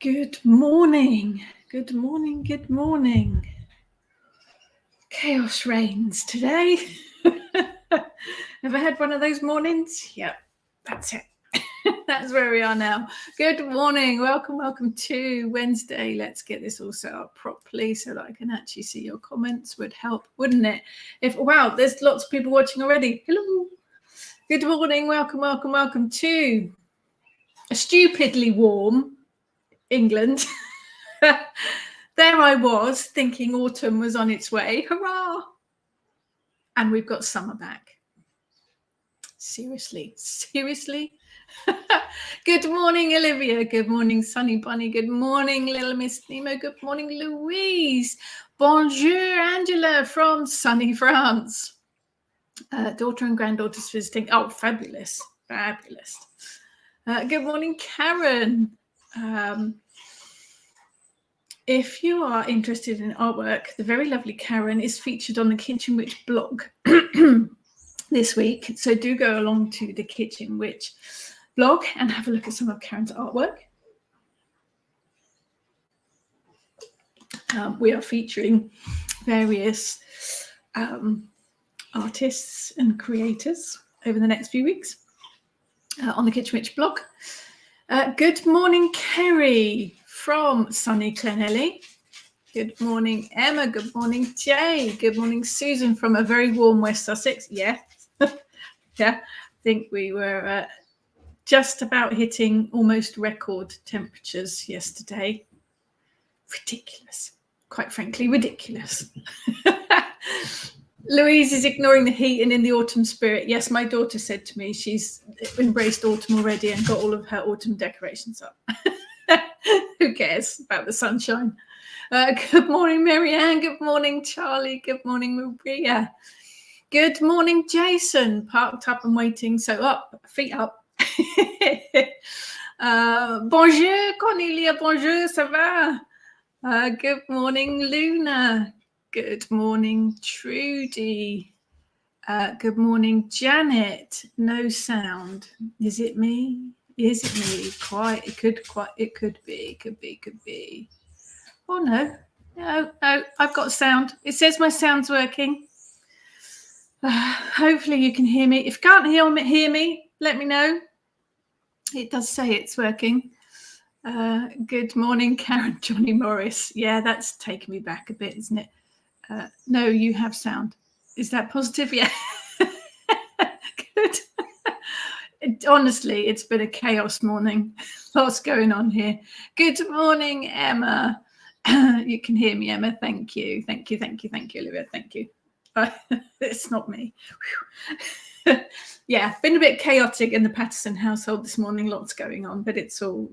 Good morning. Good morning. Good morning. Chaos reigns today. Ever had one of those mornings? Yep, that's it. That's where we are now. Good morning. Welcome to Wednesday. Let's get this all set up properly so that I can actually see your comments. Would help, wouldn't it? Wow, there's lots of people watching already. Hello. Good morning. Welcome to a stupidly warm England. There I was thinking autumn was on its way. Hurrah! And we've got summer back. Seriously. Good morning, Olivia. Good morning, Sunny Bunny. Good morning, little Miss Nemo. Good morning, Louise. Bonjour, Angela from sunny France. Daughter and granddaughters visiting. Oh, fabulous. Good morning, Karen. If you are interested in artwork, the very lovely Karen is featured on the Kitchen Witch blog this week. So do go along to the Kitchen Witch blog and have a look at some of Karen's artwork. We are featuring various artists and creators over the next few weeks on the Kitchen Witch blog. Good morning, Kerry from sunny Clonelly. Good morning, Emma. Good morning, Jay. Good morning, Susan from a very warm West Sussex. Yeah, yeah. I think we were just about hitting almost record temperatures yesterday. Ridiculous, quite frankly, ridiculous. Louise is ignoring the heat and in the autumn spirit. Yes, my daughter said to me she's embraced autumn already and got all of her autumn decorations up. Who cares about the sunshine? Good morning, Marianne. Good morning, Charlie. Good morning, Maria. Good morning, Jason. Parked up and waiting. So up, feet up. Bonjour, Cornelia. Bonjour, ça va? Good morning, Luna. Good morning, Trudy. Good morning, Janet. No sound. Is it me? Is it me? It could be. Oh no, I've got sound. It says my sound's working. Hopefully you can hear me. If you can't hear me, let me know. It does say it's working. Good morning, Karen, Johnny Morris. Yeah, that's taken me back a bit, isn't it? No, you have sound. Is that positive? Yeah. Good. Honestly, it's been a chaos morning. Lots going on here. Good morning, Emma. You can hear me, Emma. Thank you, Olivia. Thank you. It's not me. Yeah, been a bit chaotic in the Patterson household this morning. Lots going on, but it's all,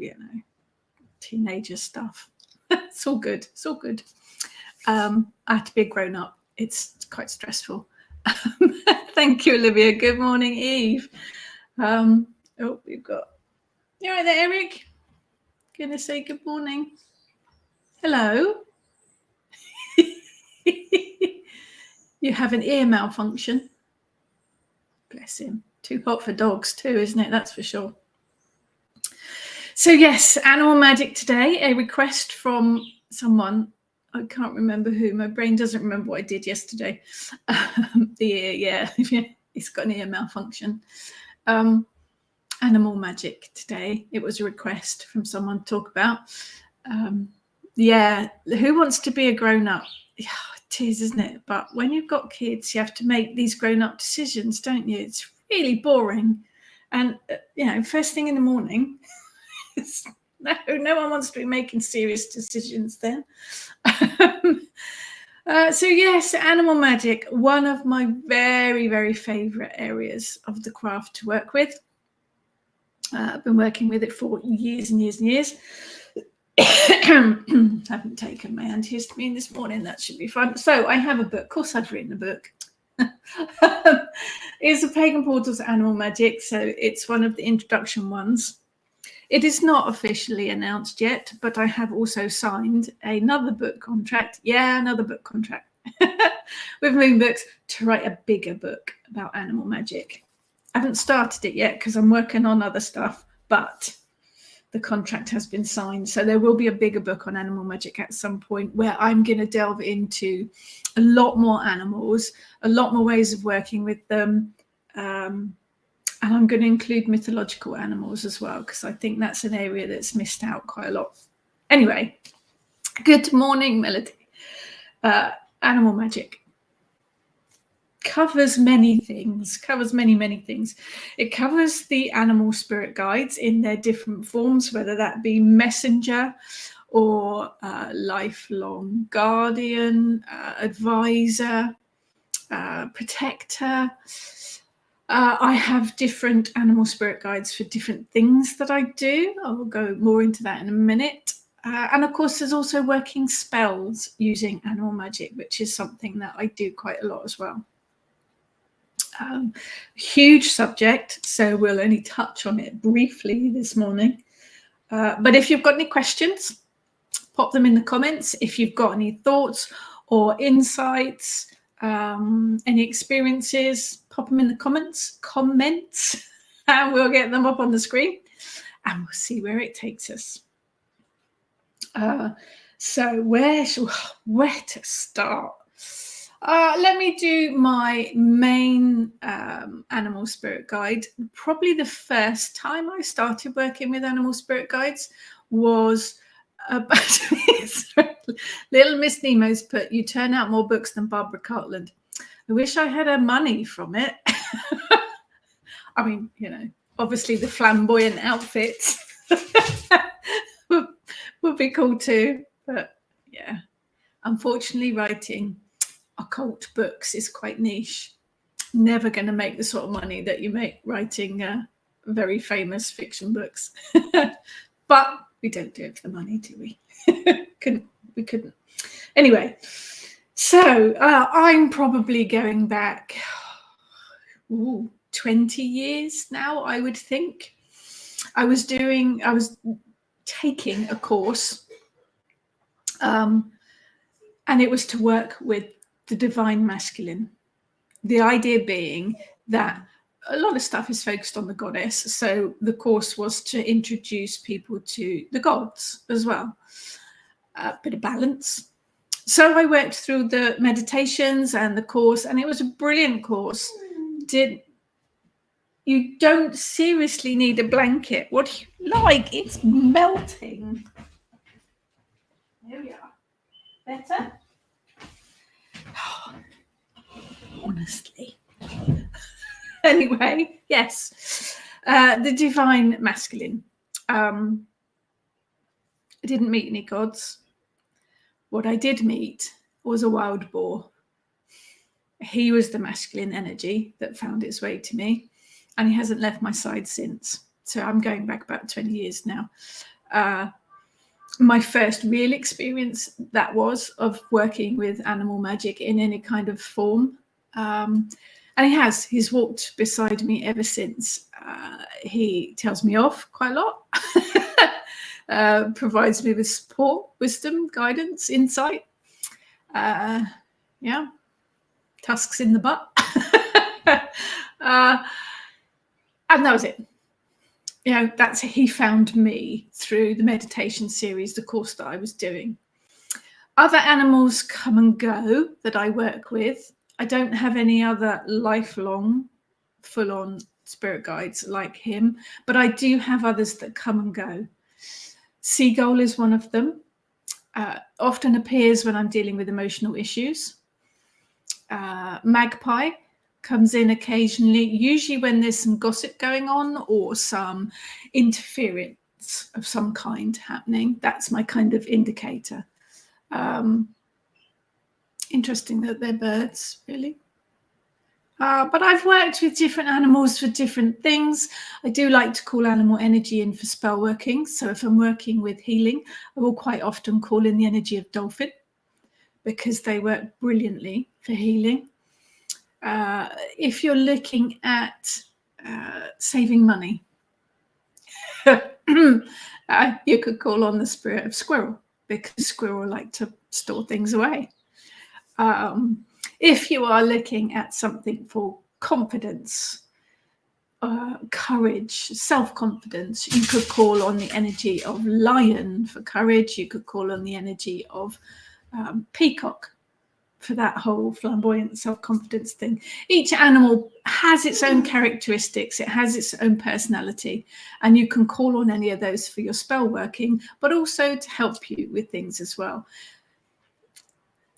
teenager stuff. It's all good. I had to be a grown-up. It's quite stressful. Thank you, Olivia. Good morning, Eve. We've got... You all right there, Eric? Gonna say good morning. Hello. You have an ear malfunction. Bless him. Too hot for dogs too, isn't it? That's for sure. So yes, Animal Magic today. A request from someone. I can't remember who. My brain doesn't remember what I did yesterday. The ear, yeah. It's got an ear malfunction. Animal Magic today. It was a request from someone to talk about. Yeah, who wants to be a grown-up? Yeah, it is, isn't it? But when you've got kids, you have to make these grown-up decisions, don't you? It's really boring. And, first thing in the morning, no one wants to be making serious decisions then. So yes, Animal Magic, one of my very, very favourite areas of the craft to work with. I've been working with it for years and years and years. Haven't taken my antihistamine this morning. That should be fun. So I have a book. Of course, I've written a book. It's a Pagan Portals Animal Magic. So it's one of the introduction ones. It is not officially announced yet, but I have also signed another book contract. Yeah, another book contract with Moon Books to write a bigger book about animal magic. I haven't started it yet because I'm working on other stuff, but the contract has been signed. So there will be a bigger book on animal magic at some point where I'm going to delve into a lot more animals, a lot more ways of working with them. And I'm going to include mythological animals as well, because I think that's an area that's missed out quite a lot. Anyway, good morning, Melody. Animal magic covers many things, many things. It covers the animal spirit guides in their different forms, whether that be messenger or lifelong guardian, advisor, protector. I have different animal spirit guides for different things that I do. I will go more into that in a minute. And of course, there's also working spells using animal magic, which is something that I do quite a lot as well. Huge subject, so we'll only touch on it briefly this morning. But if you've got any questions, pop them in the comments. If you've got any thoughts or insights, any experiences, pop them in the comments, and we'll get them up on the screen and we'll see where it takes us. So where to start? Let me do my main animal spirit guide. Probably the first time I started working with animal spirit guides was about Little Miss Nemo's put, "You turn out more books than Barbara Cartland." I wish I had her money from it. I mean, you know, obviously the flamboyant outfits would be cool too. But yeah, unfortunately, writing occult books is quite niche. Never going to make the sort of money that you make writing very famous fiction books. But we don't do it for the money, do we? We couldn't. Anyway, so I'm probably going back 20 years now, I would think. I was taking a course, and it was to work with the divine masculine. The idea being that a lot of stuff is focused on the goddess, so the course was to introduce people to the gods as well. A bit of balance. So I worked through the meditations and the course, and it was a brilliant course. You don't seriously need a blanket. What do you like? It's melting. There we are. Better? Honestly. Anyway, yes. The divine masculine. I didn't meet any gods. What I did meet was a wild boar. He was the masculine energy that found its way to me, and he hasn't left my side since. So I'm going back about 20 years now. My first real experience that was of working with animal magic in any kind of form. And he's walked beside me ever since. He tells me off quite a lot, provides me with support, wisdom, guidance, insight. Yeah, tusks in the butt. And that was it. You know, he found me through the meditation series, the course that I was doing. Other animals come and go that I work with. I don't have any other lifelong, full-on spirit guides like him, but I do have others that come and go. Seagull is one of them. Often appears when I'm dealing with emotional issues. Magpie comes in occasionally, usually when there's some gossip going on or some interference of some kind happening. That's my kind of indicator. Interesting that they're birds, really. But I've worked with different animals for different things. I do like to call animal energy in for spell working. So if I'm working with healing, I will quite often call in the energy of dolphin because they work brilliantly for healing. If you're looking at saving money, you could call on the spirit of squirrel because squirrel like to store things away. If you are looking at something for confidence, courage, self-confidence. You could call on the energy of lion for courage. You could call on the energy of peacock for that whole flamboyant self-confidence thing. Each animal has its own characteristics, it has its own personality, and you can call on any of those for your spell working, but also to help you with things as well.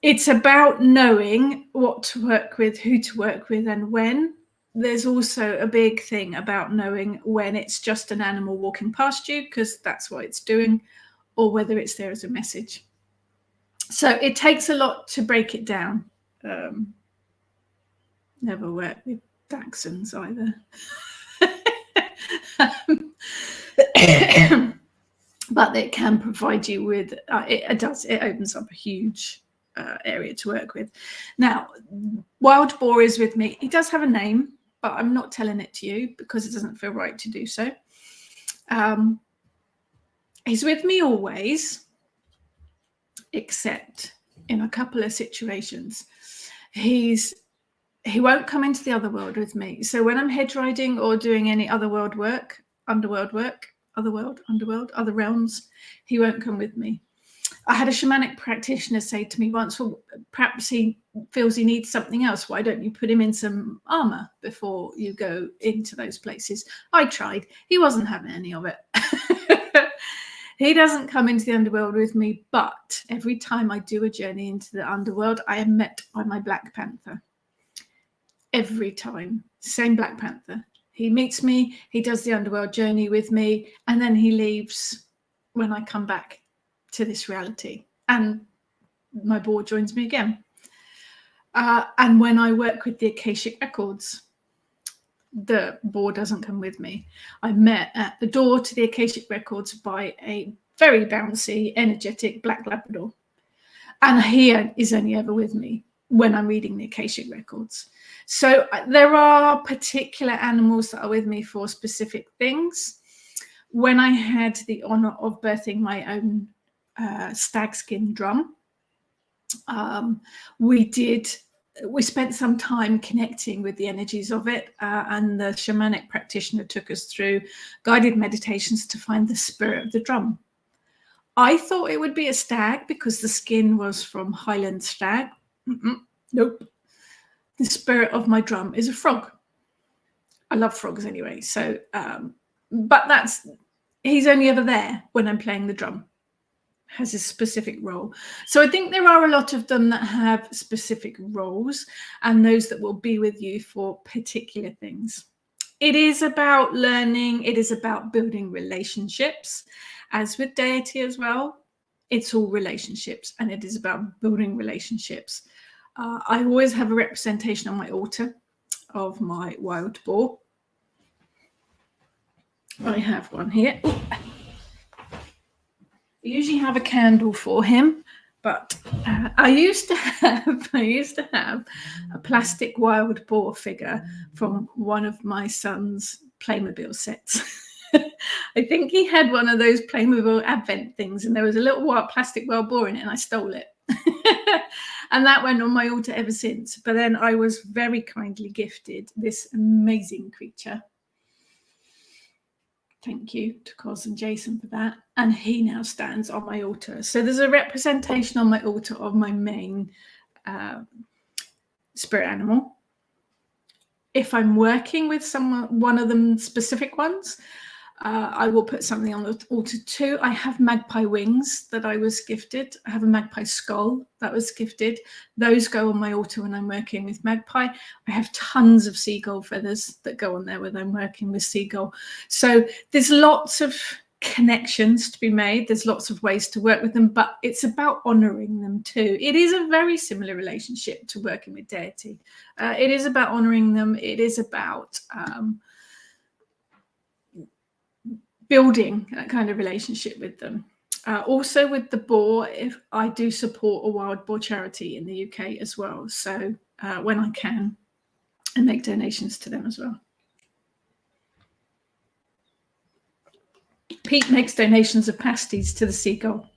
It's about knowing what to work with, who to work with, and when. There's also a big thing about knowing when it's just an animal walking past you, because that's what it's doing, or whether it's there as a message. So it takes a lot to break it down. Never worked with Dachshunds either. But it can provide you with, it opens up a huge area to work with. Now, wild boar is with me. He does have a name, but I'm not telling it to you because it doesn't feel right to do so. He's with me always, except in a couple of situations. He won't come into the other world with me. So when I'm hedge riding or doing any other world work, underworld work, other world, underworld, other realms, he won't come with me. I had a shamanic practitioner say to me once, well, perhaps he feels he needs something else. Why don't you put him in some armor before you go into those places? I tried. He wasn't having any of it. He doesn't come into the underworld with me, but every time I do a journey into the underworld, I am met by my Black Panther. Every time. Same Black Panther. He meets me, he does the underworld journey with me, and then he leaves when I come back to this reality. And my boar joins me again. And when I work with the Akashic Records, the boar doesn't come with me. I'm met at the door to the Akashic Records by a very bouncy, energetic Black Labrador. And he is only ever with me when I'm reading the Akashic Records. So there are particular animals that are with me for specific things. When I had the honor of birthing my own stag skin drum, we spent some time connecting with the energies of it, and the shamanic practitioner took us through guided meditations to find the spirit of the drum. I thought it would be a stag because the skin was from Highland stag. Nope. The spirit of my drum is a frog. I love frogs anyway. So, but he's only ever there when I'm playing the drum. Has a specific role. So I think there are a lot of them that have specific roles, and those that will be with you for particular things. It is about learning. It is about building relationships. As with deity as well, it's all relationships, and it is about building relationships. I always have a representation on my altar of my wild boar. I have one here. Ooh. I usually have a candle for him, but I used to have a plastic wild boar figure from one of my son's Playmobil sets. I think he had one of those Playmobil Advent things, and there was a little plastic wild boar in it, and I stole it. And that went on my altar ever since. But then I was very kindly gifted this amazing creature. Thank you to Cos and Jason for that. And he now stands on my altar. So there's a representation on my altar of my main spirit animal. If I'm working with one of them specific ones, I will put something on the altar too. I have magpie wings that I was gifted. I have a magpie skull that was gifted. Those go on my altar when I'm working with magpie. I have tons of seagull feathers that go on there when I'm working with seagull. So there's lots of connections to be made. There's lots of ways to work with them, but it's about honoring them too. It is a very similar relationship to working with deity. It is about honoring them. It is about building that kind of relationship with them. Also with the boar, if I do support a wild boar charity in the UK as well. So when I can, I make donations to them as well. Pete makes donations of pasties to the seagull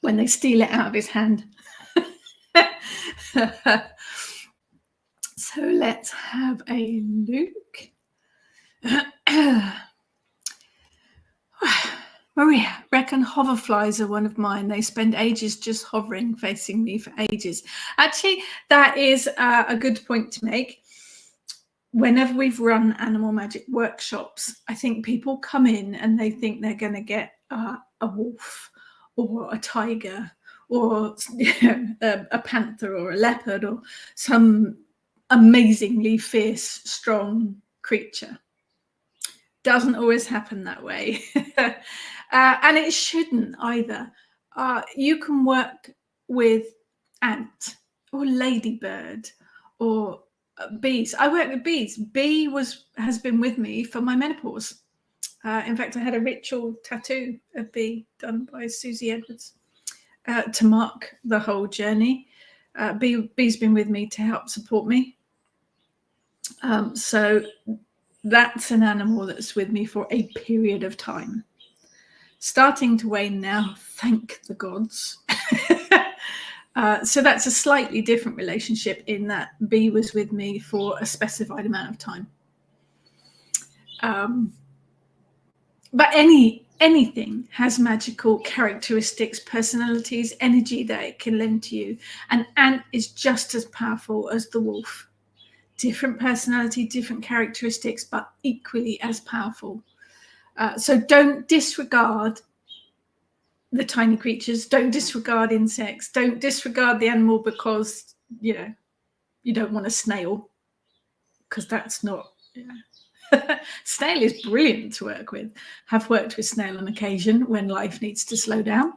when they steal it out of his hand. So let's have a look. Maria, reckon hoverflies are one of mine. They spend ages just hovering, facing me for ages. Actually, that is a good point to make. Whenever we've run animal magic workshops, I think people come in and they think they're going to get a wolf or a tiger or a panther or a leopard or some amazingly fierce, strong creature. Doesn't always happen that way. And it shouldn't either. You can work with ant or ladybird or bees. I work with bees. Bee has been with me for my menopause. In fact, I had a ritual tattoo of bee done by Susie Edwards to mark the whole journey. Bee's been with me to help support me. So that's an animal that's with me for a period of time. Starting to wane now, thank the gods. So that's a slightly different relationship in that bee was with me for a specified amount of time. But anything has magical characteristics, personalities, energy that it can lend to you. An ant is just as powerful as the wolf. Different personality, different characteristics, but equally as powerful. So don't disregard the tiny creatures. Don't disregard insects. Don't disregard the animal because, you don't want a snail, because that's not... Snail is brilliant to work with. Have worked with snail on occasion when life needs to slow down.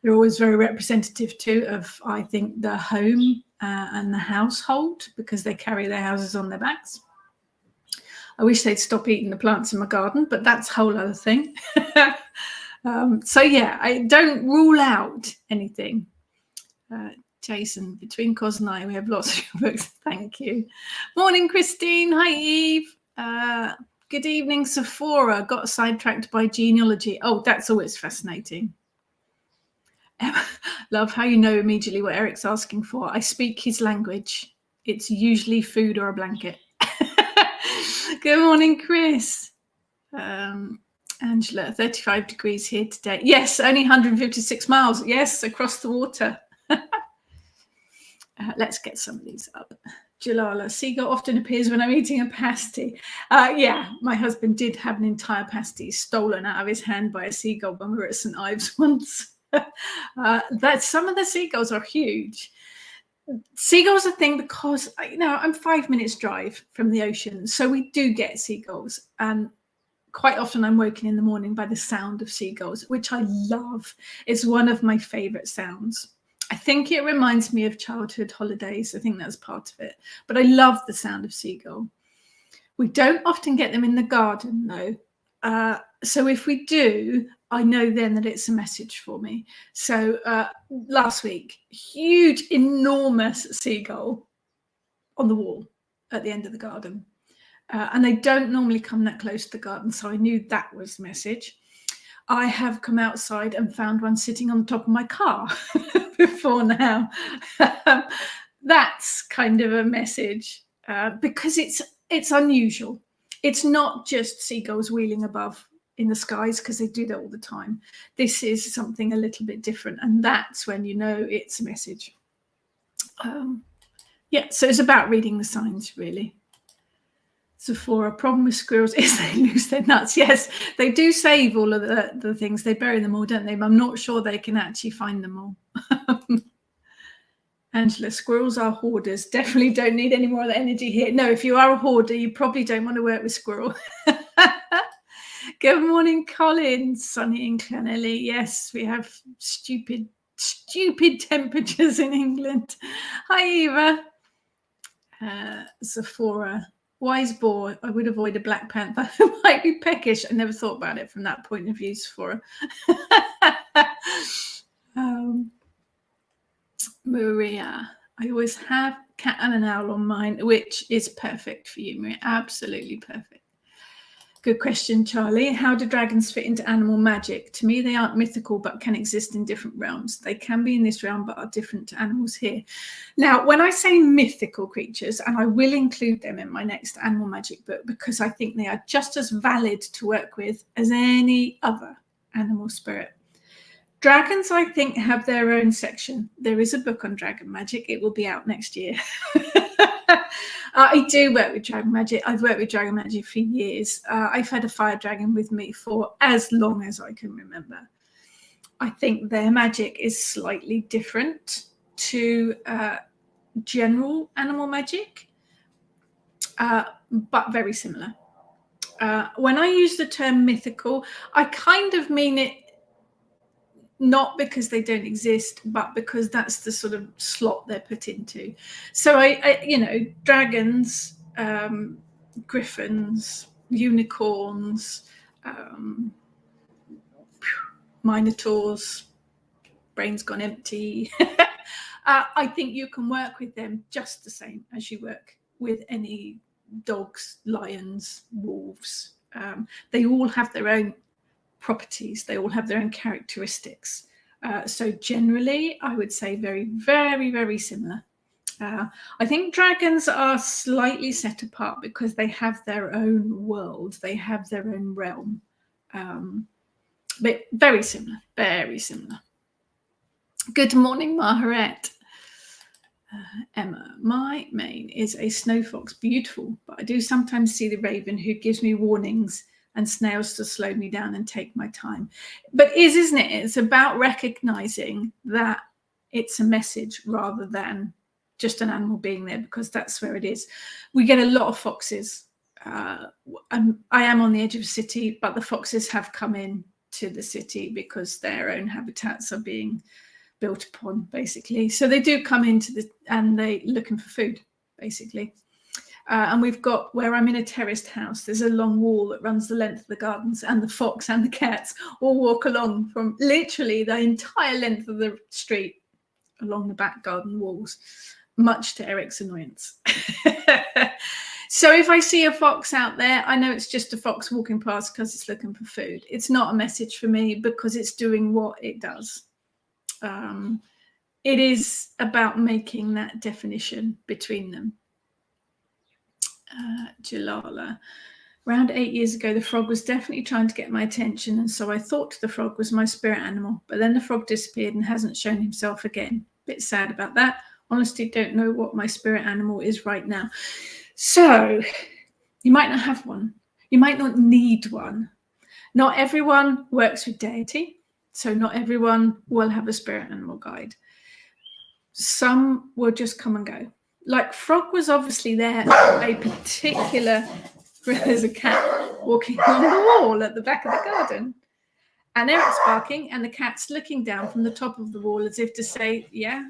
They're always very representative too of, I think, the home and the household, because they carry their houses on their backs. I wish they'd stop eating the plants in my garden, but that's a whole other thing. So yeah, I don't rule out anything. Jason, between Cos and I, we have lots of books. Thank you. Morning, Christine. Hi, Eve. Good evening, Sephora. Got sidetracked by genealogy. Oh, that's always fascinating. Love how you know immediately what Eric's asking for. I speak his language. It's usually food or a blanket. Good morning, Chris. Angela, 35 degrees here today. Yes, only 156 miles. Yes, across the water. Let's get some of these up. Jalala, seagull often appears when I'm eating a pasty. Yeah, my husband did have an entire pasty stolen out of his hand by a seagull when we were at St. Ives once. Some of the seagulls are huge. Seagulls are a thing because, I'm 5 minutes drive from the ocean, so we do get seagulls. And quite often I'm woken in the morning by the sound of seagulls, which I love. It's one of my favorite sounds. I think it reminds me of childhood holidays. I think that's part of it. But I love the sound of seagull. We don't often get them in the garden, though. So if we do, I know then that it's a message for me. So last week, huge, enormous seagull on the wall at the end of the garden. And they don't normally come that close to the garden. So I knew that was the message. I have come outside and found one sitting on the top of my car before now. That's kind of a message because it's unusual. It's not just seagulls wheeling above in the skies, because they do that all the time. This is something a little bit different, and that's when you know it's a message. Yeah, so it's about reading the signs, really. Sephora, problem with squirrels is they lose their nuts. Yes, they do save all of the things. They bury them all, don't they? But I'm not sure they can actually find them all. Angela, squirrels are hoarders. Definitely don't need any more of the energy here. No, if you are a hoarder, you probably don't want to work with squirrel. Good morning, Colin, Sunny and Clanelly. Yes, we have stupid temperatures in England. Hi, Eva. Sephora. Wise boar, I would avoid a black panther who might be peckish. I never thought about it from that point of view, Sephora. Maria, I always have cat and an owl on mine, which is perfect for you, Maria. Absolutely perfect. Good question, Charlie. How do dragons fit into animal magic? To me, they aren't mythical, but can exist in different realms. They can be in this realm, but are different to animals here. Now, when I say mythical creatures, and I will include them in my next animal magic book, because I think they are just as valid to work with as any other animal spirit. Dragons, I think, have their own section. There is a book on dragon magic. It will be out next year. I do work with dragon magic. I've worked with dragon magic for years. I've had a fire dragon with me for as long as I can remember. I think their magic is slightly different to general animal magic, but very similar. When I use the term mythical, I kind of mean it not because they don't exist, but because that's the sort of slot they're put into. So I dragons, griffins, unicorns, minotaurs, brain's gone empty. I think you can work with them just the same as you work with any dogs, lions, wolves. They all have their own properties. They all have their own characteristics. So generally, I would say very, very, very similar. I think dragons are slightly set apart because they have their own world. They have their own realm. But very similar, very similar. Good morning, Maharet. Emma, my mane is a snow fox, beautiful, but I do sometimes see the raven who gives me warnings and snails to slow me down and take my time. But isn't it? It's about recognizing that it's a message rather than just an animal being there, because that's where it is. We get a lot of foxes. I am on the edge of a city, but the foxes have come in to the city because their own habitats are being built upon, basically. So they do come into and they're looking for food, basically. And we've got, where I'm in a terraced house, there's a long wall that runs the length of the gardens, and the fox and the cats all walk along from literally the entire length of the street along the back garden walls, much to Eric's annoyance. So if I see a fox out there, I know it's just a fox walking past because it's looking for food. It's not a message for me because it's doing what it does. It is about making that definition between them. Jalala. Around 8 years ago, the frog was definitely trying to get my attention, and so I thought the frog was my spirit animal, but then the frog disappeared and hasn't shown himself again. Bit sad about that. Honestly, don't know what my spirit animal is right now. So you might not have one. You might not need one. Not everyone works with deity, so not everyone will have a spirit animal guide. Some will just come and go. Like Frog was obviously there for a particular, there's a cat walking on the wall at the back of the garden. And Eric's barking and the cat's looking down from the top of the wall as if to say, yeah.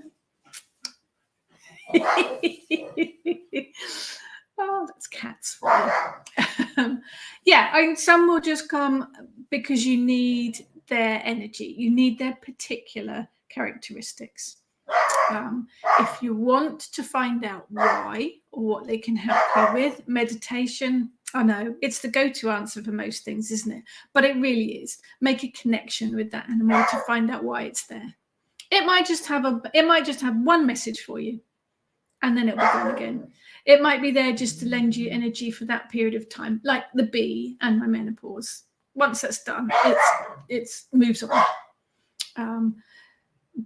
Oh, that's cats for you. Yeah, some will just come because you need their energy. You need their particular characteristics. If you want to find out why or what they can help you with, meditation, I know it's the go-to answer for most things, isn't it? But it really is. Make a connection with that animal to find out why it's there. It might just have one message for you, and then it will be gone again. It might be there just to lend you energy for that period of time, like the bee and my menopause. Once that's done, it moves on.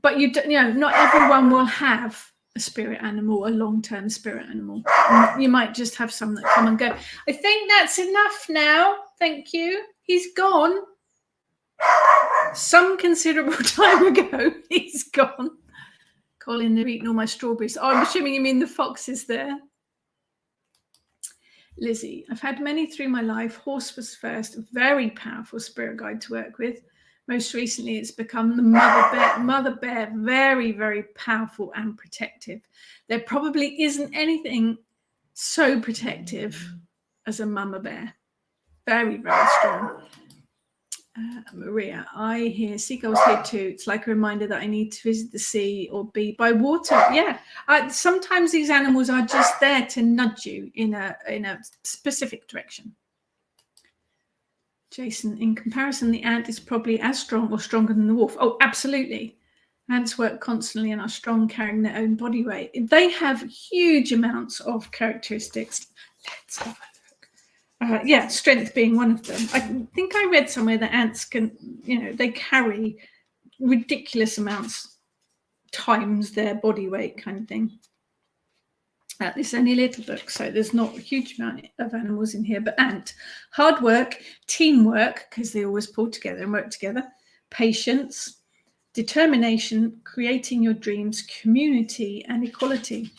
But not everyone will have a spirit animal, a long-term spirit animal. You might just have some that come and go. I think that's enough now. Thank you. He's gone. Some considerable time ago, he's gone. Colin, they're eating all my strawberries. Oh, I'm assuming you mean the fox is there. Lizzie, I've had many through my life. Horse was first, a very powerful spirit guide to work with. Most recently, it's become the mother bear. Mother bear, very, very powerful and protective. There probably isn't anything so protective as a mama bear. Very, very strong. Maria, I hear seagulls here too. It's like a reminder that I need to visit the sea or be by water. Yeah, sometimes these animals are just there to nudge you in a specific direction. Jason, in comparison, the ant is probably as strong or stronger than the wolf. Oh, absolutely. Ants work constantly and are strong, carrying their own body weight. They have huge amounts of characteristics. Let's have a look. Yeah, strength being one of them. I think I read somewhere that ants can, they carry ridiculous amounts times their body weight kind of thing. It's only a little book, so there's not a huge amount of animals in here, but ant. Hard work, teamwork, because they always pull together and work together, patience, determination, creating your dreams, community, and equality.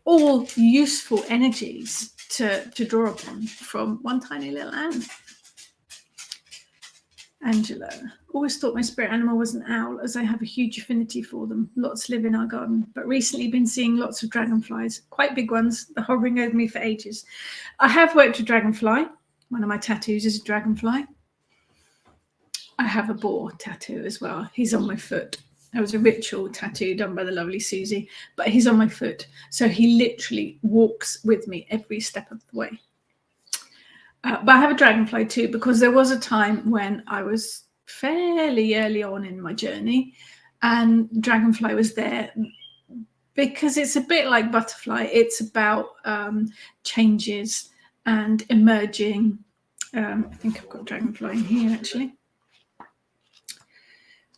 All useful energies to draw upon from one tiny little ant. Angela, always thought my spirit animal was an owl, as I have a huge affinity for them. Lots live in our garden, but recently been seeing lots of dragonflies, quite big ones. They're hovering over me for ages. I have worked with dragonfly. One of my tattoos is a dragonfly. I have a boar tattoo as well. He's on my foot. That was a ritual tattoo done by the lovely Susie, but he's on my foot. So he literally walks with me every step of the way. But I have a dragonfly too, because there was a time when I was fairly early on in my journey and dragonfly was there because it's a bit like butterfly. It's about changes and emerging. I think I've got dragonfly in here actually.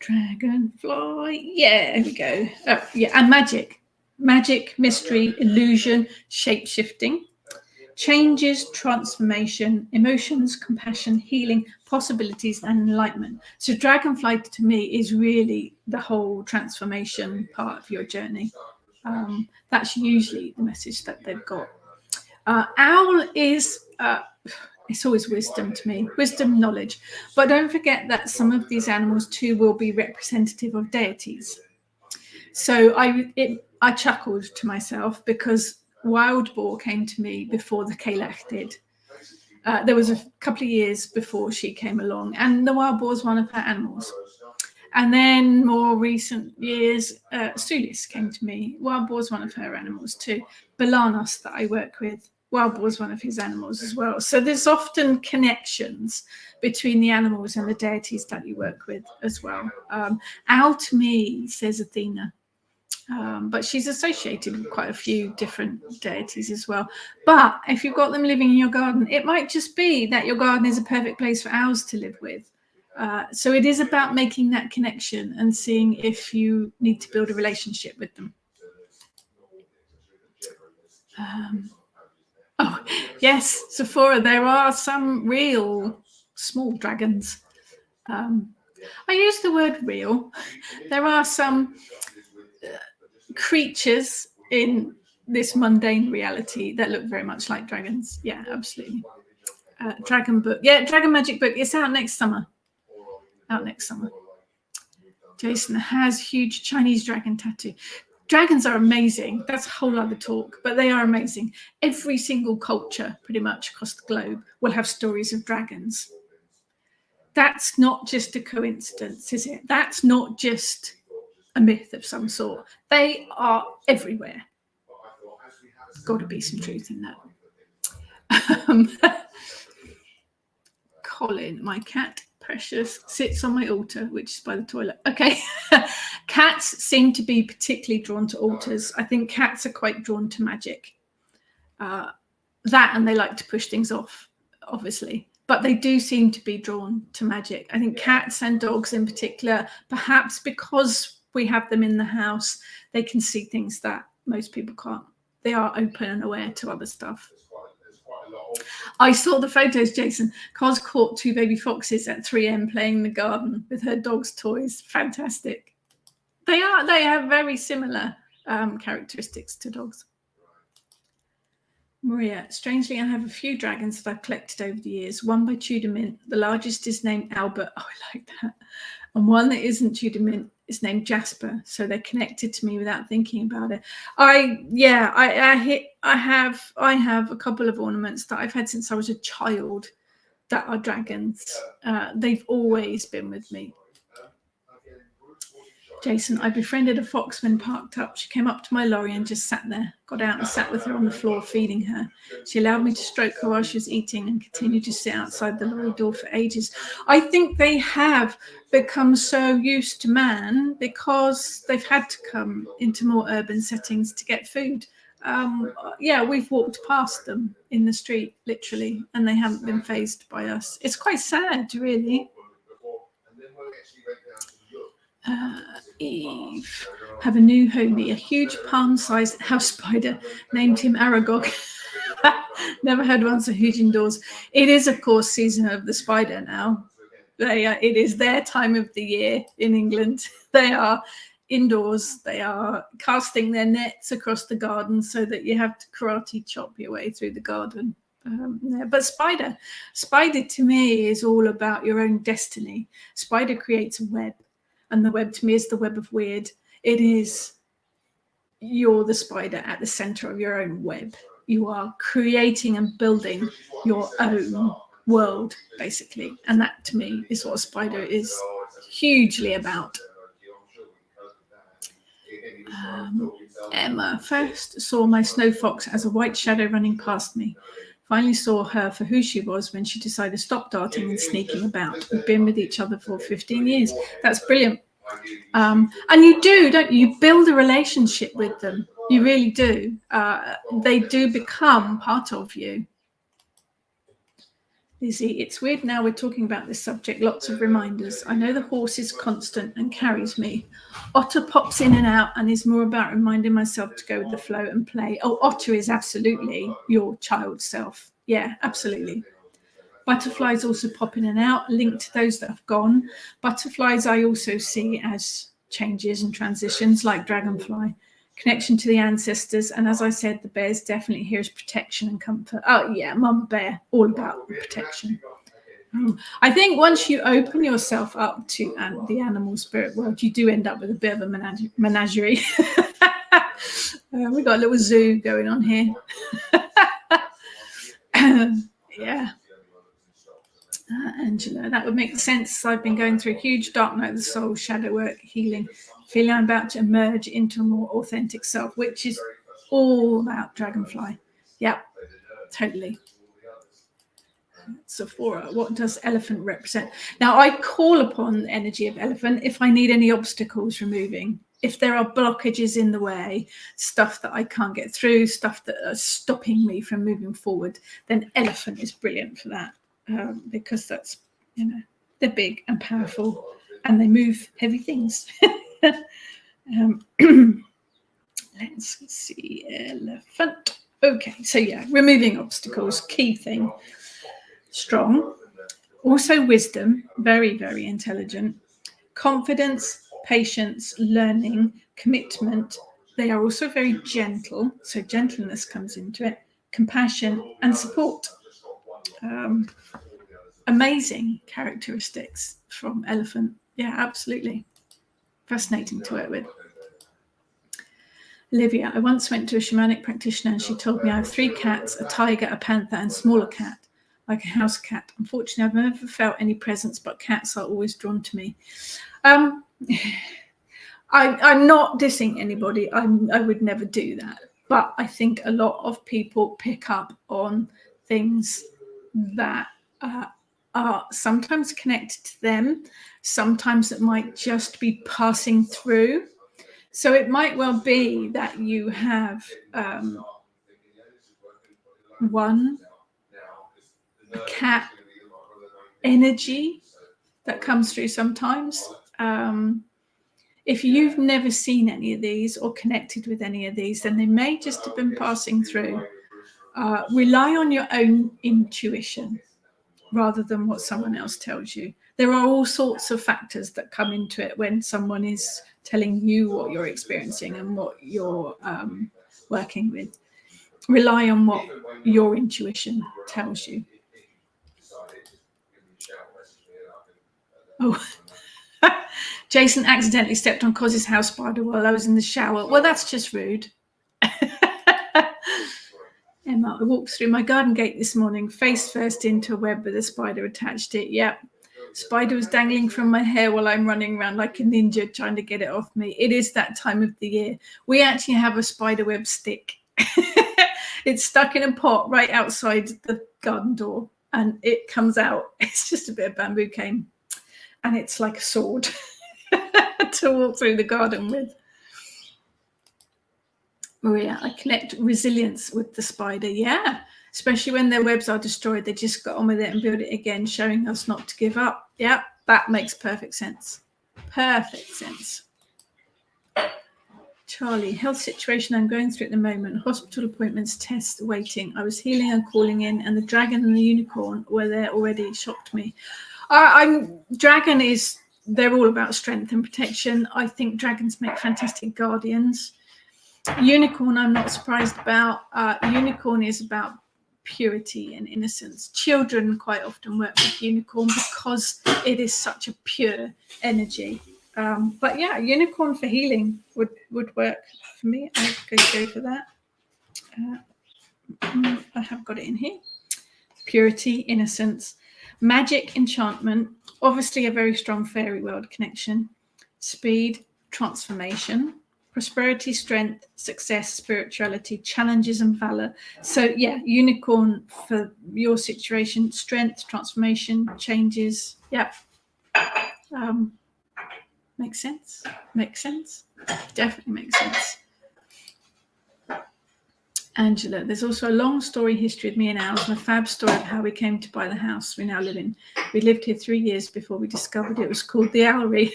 Dragonfly, yeah, here we go. Oh, yeah, and magic, mystery, illusion, shape-shifting, changes, transformation, emotions, compassion, healing, possibilities, and enlightenment. So dragonfly to me is really the whole transformation part of your journey. That's usually the message that they've got. Owl is it's always wisdom to me, wisdom, knowledge. But don't forget that some of these animals too will be representative of deities. So I chuckled to myself because wild boar came to me before the Kalach did. There was a couple of years before she came along, and the wild boar is one of her animals. And then more recent years, Sulis came to me. Wild boar is one of her animals too. Balanos that I work with, wild boar is one of his animals as well. So there's often connections between the animals and the deities that you work with as well. Owl to me says Athena. But she's associated with quite a few different deities as well. But if you've got them living in your garden, it might just be that your garden is a perfect place for owls to live with. So it is about making that connection and seeing if you need to build a relationship with them. Oh, yes, Sephora, there are some real small dragons. I use the word real. There are some creatures in this mundane reality that look very much like dragons. Yeah, absolutely. Dragon book. Yeah, Dragon Magic book. It's out next summer. Jason has huge Chinese dragon tattoo. Dragons are amazing. That's a whole other talk, but they are amazing. Every single culture, pretty much across the globe, will have stories of dragons. That's not just a coincidence, is it? That's not just a myth of some sort. They are everywhere. There's got to be some truth in that. Colin, my cat Precious sits on my altar, which is by the toilet. Okay. Cats seem to be particularly drawn to altars. I think cats are quite drawn to magic. That and they like to push things off, obviously. But they do seem to be drawn to magic. I think cats and dogs in particular, perhaps because we have them in the house, they can see things that most people can't. They are open and aware to other stuff. I saw the photos, Jason. Cos caught 2 baby foxes at 3 a.m. playing in the garden with her dog's toys. Fantastic. They have very similar characteristics to dogs. Maria, strangely, I have a few dragons that I've collected over the years. One by Tudor Mint. The largest is named Albert. Oh, I like that. And one that isn't Tudor Mint is named Jasper. So they're connected to me without thinking about it. I have a couple of ornaments that I've had since I was a child that are dragons. They've always been with me. Jason, I befriended a fox when parked up. She came up to my lorry and just sat there. Got out and sat with her on the floor, feeding her. She allowed me to stroke her while she was eating and continued to sit outside the lorry door for ages. I think they have become so used to man because they've had to come into more urban settings to get food. Yeah, we've walked past them in the street, literally, and they haven't been fazed by us. It's quite sad, really. Eve, have a new homie, a huge palm-sized house spider, named him Aragog. Never had one so huge indoors. It is, of course, season of the spider now. It is their time of the year in England. They are indoors. They are casting their nets across the garden so that you have to karate chop your way through the garden. But spider to me is all about your own destiny. Spider creates a web. And the web to me is the web of weird. It is, you're the spider at the center of your own web. You are creating and building your own world, basically. And that to me is what a spider is hugely about. Emma first saw my snow fox as a white shadow running past me. Finally saw her for who she was when she decided to stop darting and sneaking about. We've been with each other for 15 years. That's brilliant. And you do, don't you? You build a relationship with them. You really do. They do become part of you. Lizzie, it's weird now we're talking about this subject. Lots of reminders. I know the horse is constant and carries me. Otter pops in and out and is more about reminding myself to go with the flow and play. Oh, Otter is absolutely your child self. Yeah, absolutely. Butterflies also pop in and out, linked to those that have gone. Butterflies I also see as changes and transitions, like dragonfly. Connection to the ancestors, and as I said, the bear's definitely here as protection and comfort. Oh yeah, Mum Bear, all about protection. I think once you open yourself up to the animal spirit world, you do end up with a bit of a menagerie. We've got a little zoo going on here. Yeah. Angela, that would make sense. I've been going through a huge dark night of the soul, shadow work, healing, feeling I'm about to emerge into a more authentic self, which is all about dragonfly. Yeah, totally. Sephora, what does elephant represent? Now, I call upon the energy of elephant if I need any obstacles removing. If there are blockages in the way, stuff that I can't get through, stuff that are stopping me from moving forward, then elephant is brilliant for that. Because that's, they're big and powerful and they move heavy things. Let's see, elephant. Okay, so yeah, removing obstacles, key thing. Strong. Also wisdom, very, very intelligent. Confidence, patience, learning, commitment. They are also very gentle, so gentleness comes into it. Compassion and support. Amazing characteristics from elephant. Yeah, absolutely. Fascinating to work with. Olivia, I once went to a shamanic practitioner and she told me I have 3 cats, a tiger, a panther, and a smaller cat, like a house cat. Unfortunately, I've never felt any presence, but cats are always drawn to me. I'm not dissing anybody. I would never do that. But I think a lot of people pick up on things that are sometimes connected to them. Sometimes it might just be passing through. So it might well be that you have one cat energy that comes through sometimes. If you've never seen any of these or connected with any of these, then they may just have been passing through. Rely on your own intuition rather than what someone else tells you. There are all sorts of factors that come into it when someone is telling you what you're experiencing and what you're working with. Rely on what your intuition tells you. Oh, Jason accidentally stepped on Coz's house spider while I was in the shower. Well, that's just rude. Emma, I walked through my garden gate this morning, face first into a web with a spider attached to it. Yep. Spider was dangling from my hair while I'm running around like a ninja trying to get it off me. It is that time of the year. We actually have a spider web stick. It's stuck in a pot right outside the garden door, and it comes out. It's just a bit of bamboo cane, and it's like a sword to walk through the garden with. Maria, I connect resilience with the spider. Yeah, especially when their webs are destroyed, they just got on with it and build it again, showing us not to give up. Yeah, that makes perfect sense. Perfect sense. Charlie, health situation I'm going through at the moment, hospital appointments, tests, waiting. I was healing and calling in, and the dragon and the unicorn were there already. Shocked me. Dragon is, they're all about strength and protection. I think dragons make fantastic guardians. Unicorn, I'm not surprised about. Unicorn is about purity and innocence. Children quite often work with unicorn because it is such a pure energy. But yeah, unicorn for healing would work for me. I could go for that. I have got it in here. Purity, innocence, magic, enchantment. Obviously, a very strong fairy world connection. Speed, transformation. Prosperity, strength, success, spirituality, challenges, and valor. So yeah, unicorn for your situation, strength, transformation, changes. Yep. Makes sense. Makes sense. Definitely makes sense. Angela, there's also a long story history with me and ours, and a fab story of how we came to buy the house we now live in. We lived here 3 years before we discovered it was called the Owlery.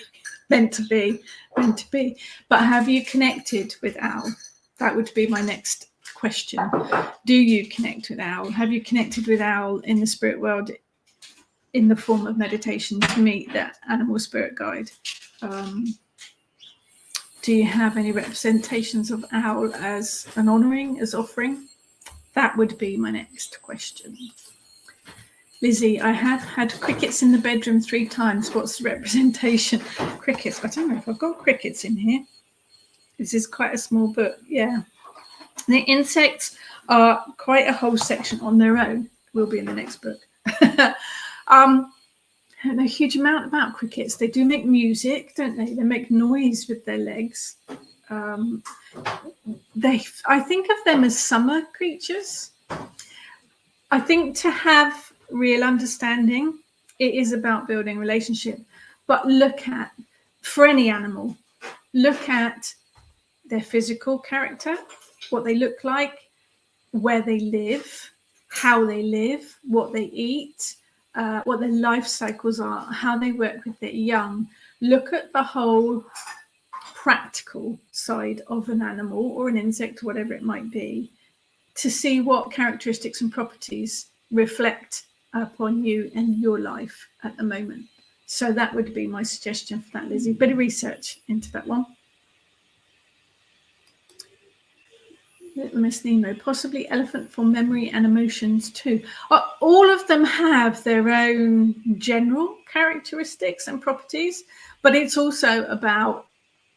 Meant to be. But have you connected with Owl? That would be my next question. Do you connect with Owl? Have you connected with Owl in the spirit world in the form of meditation to meet that animal spirit guide? Do you have any representations of Owl as an honouring, as offering? That would be my next question. Lizzie, I have had crickets in the bedroom 3 times. What's the representation? Crickets. I don't know if I've got crickets in here. This is quite a small book. Yeah. The insects are quite a whole section on their own. Will be in the next book. I don't know a huge amount about crickets. They do make music, don't they? They make noise with their legs. I think of them as summer creatures. I think to have real understanding, it is about building relationship. But look at, for any animal, look at their physical character, what they look like, where they live, how they live, what they eat, what their life cycles are, how they work with their young. Look at the whole practical side of an animal or an insect, whatever it might be, to see what characteristics and properties reflect upon you and your life at the moment. So that would be my suggestion for that, Lizzie. Bit of research into that one. Little Miss Nemo, possibly elephant for memory and emotions too. All of them have their own general characteristics and properties, but it's also about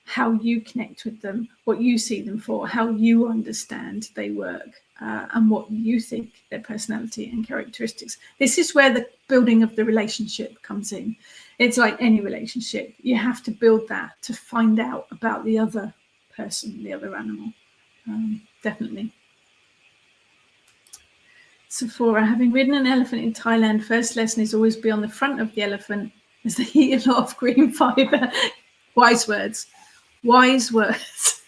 how you connect with them, what you see them for, how you understand they work, and what you think their personality and characteristics. This is where the building of the relationship comes in. It's like any relationship. You have to build that to find out about the other person, the other animal. Definitely. Sephora, having ridden an elephant in Thailand, first lesson is always be on the front of the elephant as they eat a lot of green fibre. Wise words. Wise words.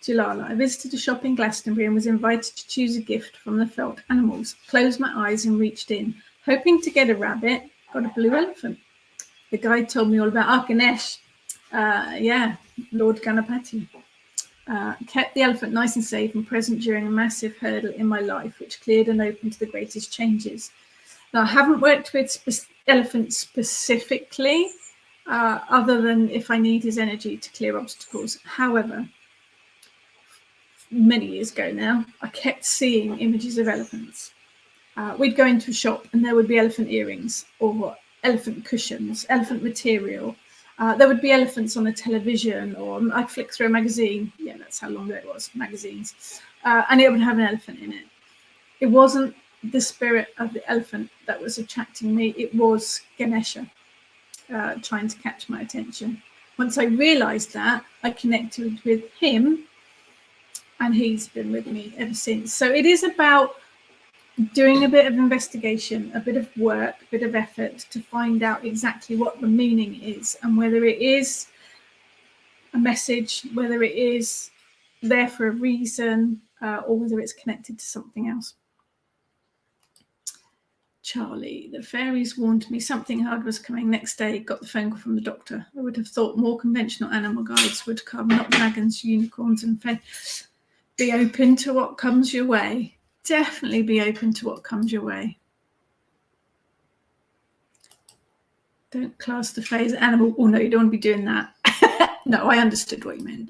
Jalala, I visited a shop in Glastonbury and was invited to choose a gift from the felt animals. Closed my eyes and reached in, hoping to get a rabbit. Got a blue elephant. The guide told me all about Ganesh. Lord Ganapati. Kept the elephant nice and safe and present during a massive hurdle in my life, which cleared and opened to the greatest changes. Now, I haven't worked with elephants specifically, other than if I need his energy to clear obstacles. However, many years ago now, I kept seeing images of elephants. We'd go into a shop and there would be elephant earrings or elephant cushions, elephant material. There would be elephants on a television, or I'd flick through a magazine. Yeah, that's how long ago it was, magazines. And it would have an elephant in it. It wasn't the spirit of the elephant that was attracting me. It was Ganesha trying to catch my attention. Once I realized that, I connected with him, and he's been with me ever since. So it is about doing a bit of investigation, a bit of work, a bit of effort to find out exactly what the meaning is, and whether it is a message, whether it is there for a reason, or whether it's connected to something else. Charlie, the fairies warned me something hard was coming. Next day, got the phone call from the doctor. I would have thought more conventional animal guides would come, not dragons, unicorns, and fairies. Be open to what comes your way. Definitely be open to what comes your way. Don't class the phase animal. Oh, no, you don't want to be doing that. No, I understood what you meant.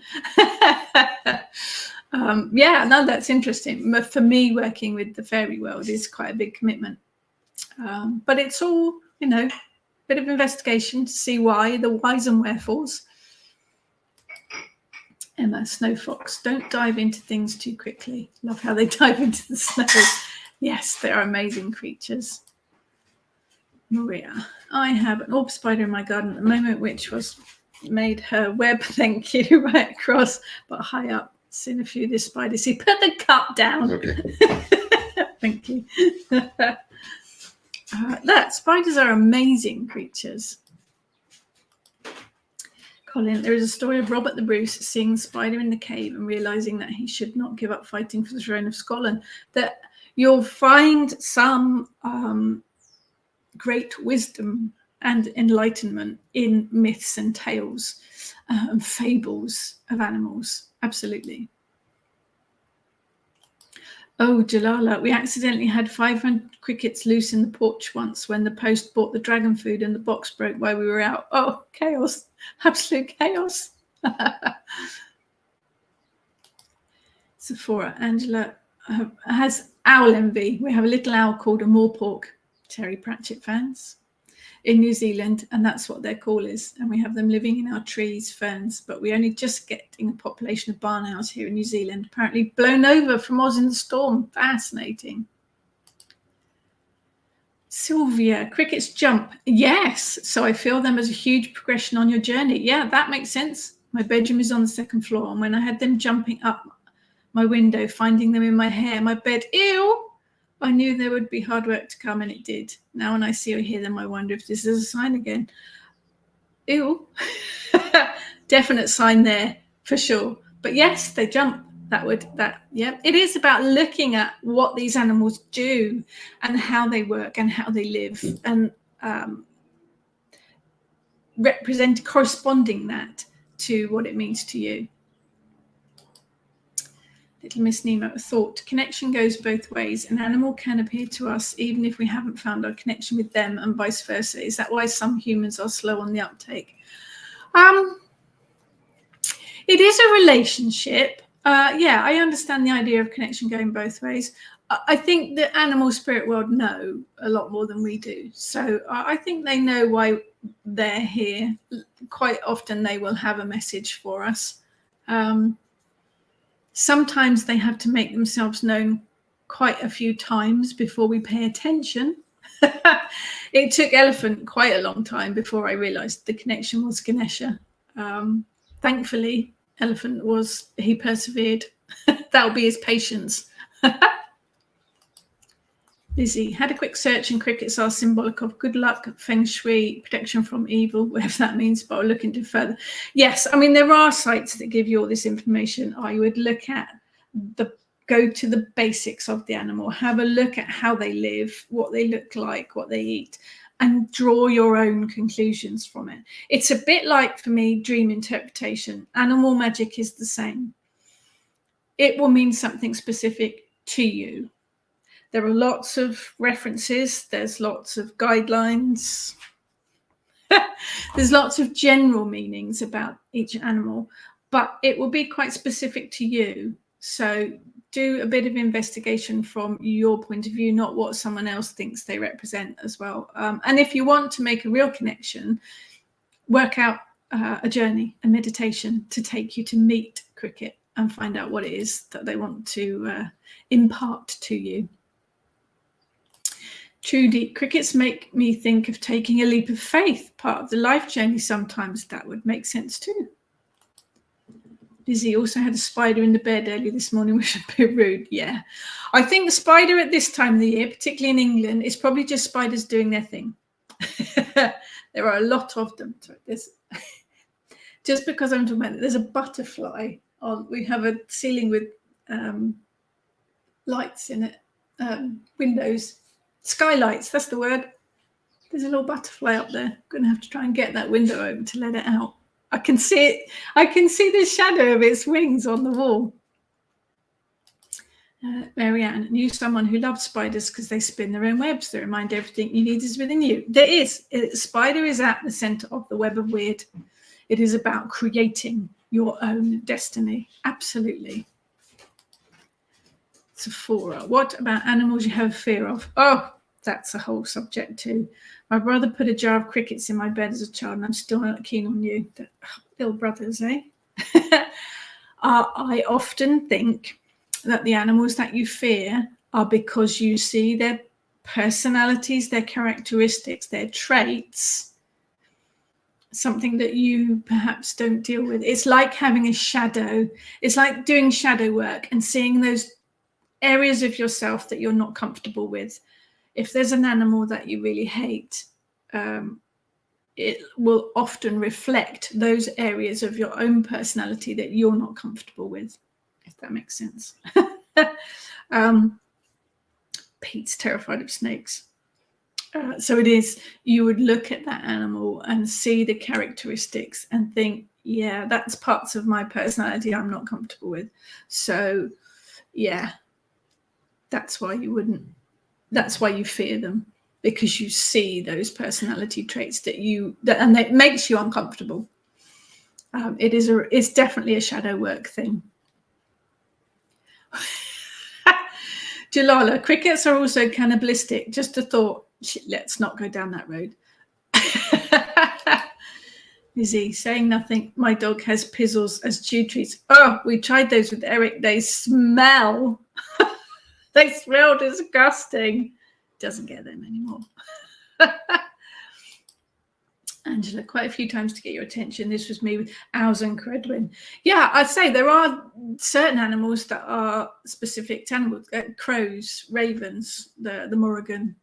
Yeah, no, that's interesting. But for me, working with the fairy world is quite a big commitment. But it's all, you know, a bit of investigation to see why, the whys and wherefores. Emma, Snow Fox, don't dive into things too quickly. Love how they dive into the snow. Yes, they're amazing creatures. Maria, I have an orb spider in my garden at the moment, which was made her web, thank you, right across, but high up. Seen a few of this spider. See, put the cup down. Okay. Thank you. That spiders are amazing creatures. Colin, there is a story of Robert the Bruce seeing the spider in the cave and realizing that he should not give up fighting for the throne of Scotland. That you'll find some great wisdom and enlightenment in myths and tales and fables of animals. Absolutely. Oh, Jalala, we accidentally had 500 crickets loose in the porch once when the post bought the dragon food and the box broke while we were out. Oh, chaos. Absolute chaos. Sephora, Angela has owl envy. We have a little owl called a moorpork. Terry Pratchett fans in New Zealand, and that's what their call is. And we have them living in our trees, ferns, but we're only just getting a population of barn owls here in New Zealand, apparently blown over from Oz in the storm. Fascinating. Sylvia, crickets jump. Yes, so I feel them as a huge progression on your journey. Yeah, that makes sense. My bedroom is on the second floor, and when I had them jumping up my window, finding them in my hair, my bed, ew, I knew there would be hard work to come, and it did. Now when I see or hear them, I wonder if this is a sign again. Ew. Definite sign there, for sure. But yes, they jump. Yeah. It is about looking at what these animals do and how they work and how they live, and corresponding that to what it means to you. Little Miss Nemo, thought, connection goes both ways. An animal can appear to us even if we haven't found our connection with them, and vice versa. Is that why some humans are slow on the uptake? It is a relationship. Yeah, I understand the idea of connection going both ways. I think the animal spirit world know a lot more than we do. So I think they know why they're here. Quite often they will have a message for us. Sometimes they have to make themselves known quite a few times before we pay attention. It took Elephant quite a long time before I realized the connection was Ganesha. Thankfully, Elephant he persevered. That'll be his patience. Lizzie, had a quick search, and crickets are symbolic of good luck, feng shui, protection from evil, whatever that means, but I'll look into further. Yes, I mean, there are sites that give you all this information. I would look at go to the basics of the animal, have a look at how they live, what they look like, what they eat, and draw your own conclusions from it. It's a bit like, for me, dream interpretation. Animal magic is the same. It will mean something specific to you. There are lots of references. There's lots of guidelines. There's lots of general meanings about each animal, but it will be quite specific to you. So do a bit of investigation from your point of view, not what someone else thinks they represent as well. And if you want to make a real connection, work out a journey, a meditation to take you to meet cricket and find out what it is that they want to impart to you. Trudy, crickets make me think of taking a leap of faith, part of the life journey sometimes. That would make sense too. Lizzie also had a spider in the bed early this morning, which is a bit rude. Yeah. I think the spider at this time of the year, particularly in England, is probably just spiders doing their thing. There are a lot of them. There's just because I'm talking about it, there's a butterfly. We have a ceiling with lights in it, windows, skylights, that's the word. There's a little butterfly up there. I'm going to have to try and get that window open to let it out. I can see it. I can see the shadow of its wings on the wall. Marianne, knew someone who loved spiders because they spin their own webs. They remind everything you need is within you. There is. Spider is at the center of the web of weird. It is about creating your own destiny. Absolutely. Sephora, what about animals you have fear of? Oh, that's a whole subject too. My brother put a jar of crickets in my bed as a child, and I'm still not keen on you. Little brothers, eh? I often think that the animals that you fear are because you see their personalities, their characteristics, their traits, something that you perhaps don't deal with. It's like having a shadow. It's like doing shadow work and seeing those areas of yourself that you're not comfortable with. If there's an animal that you really hate, it will often reflect those areas of your own personality that you're not comfortable with, if that makes sense. Pete's terrified of snakes. So it is, you would look at that animal and see the characteristics and think, yeah, that's parts of my personality I'm not comfortable with. So yeah, that's why you fear them, because you see those personality traits and it makes you uncomfortable. It's definitely a shadow work thing. Jalala, crickets are also cannibalistic. Just a thought. Let's not go down that road. Lizzie, saying nothing. My dog has pizzles as chew treats. Oh, we tried those with Eric. They smell. They smell disgusting. Doesn't get them anymore. Angela, quite a few times to get your attention. This was me with owls and Credwin. Yeah, I'd say there are certain animals that are specific to animals. Crows, ravens, the Morrigan.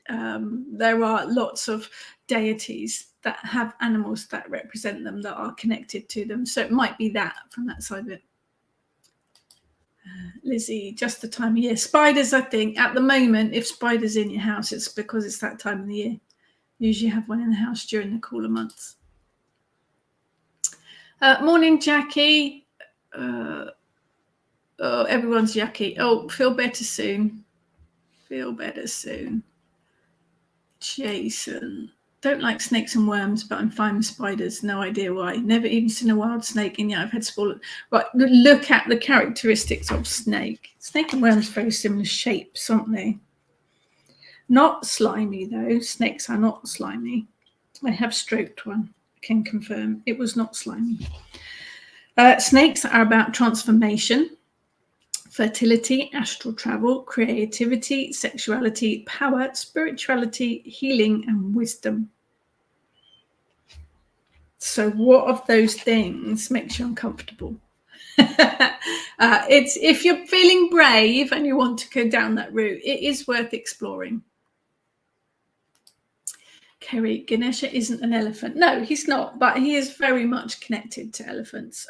There are lots of deities that have animals that represent them, that are connected to them. So it might be that from that side of it. Lizzie, just the time of year. Spiders, I think, at the moment, if spiders in your house, it's because it's that time of the year. Usually have one in the house during the cooler months. Morning, Jackie. Everyone's yucky. Oh, feel better soon. Feel better soon. Jason. Don't like snakes and worms, but I'm fine with spiders. No idea why. Never even seen a wild snake, and yet I've had spoiled. Right, look at the characteristics of snake. Snake and worms very similar shapes, aren't they? Not slimy though. Snakes are not slimy. I have stroked one. I can confirm it was not slimy. Snakes are about transformation, fertility, astral travel, creativity, sexuality, power, spirituality, healing, and wisdom. So what of those things makes you uncomfortable? It's if you're feeling brave and you want to go down that route, it is worth exploring. Kerry, Ganesha isn't an elephant. No, he's not, but he is very much connected to elephants.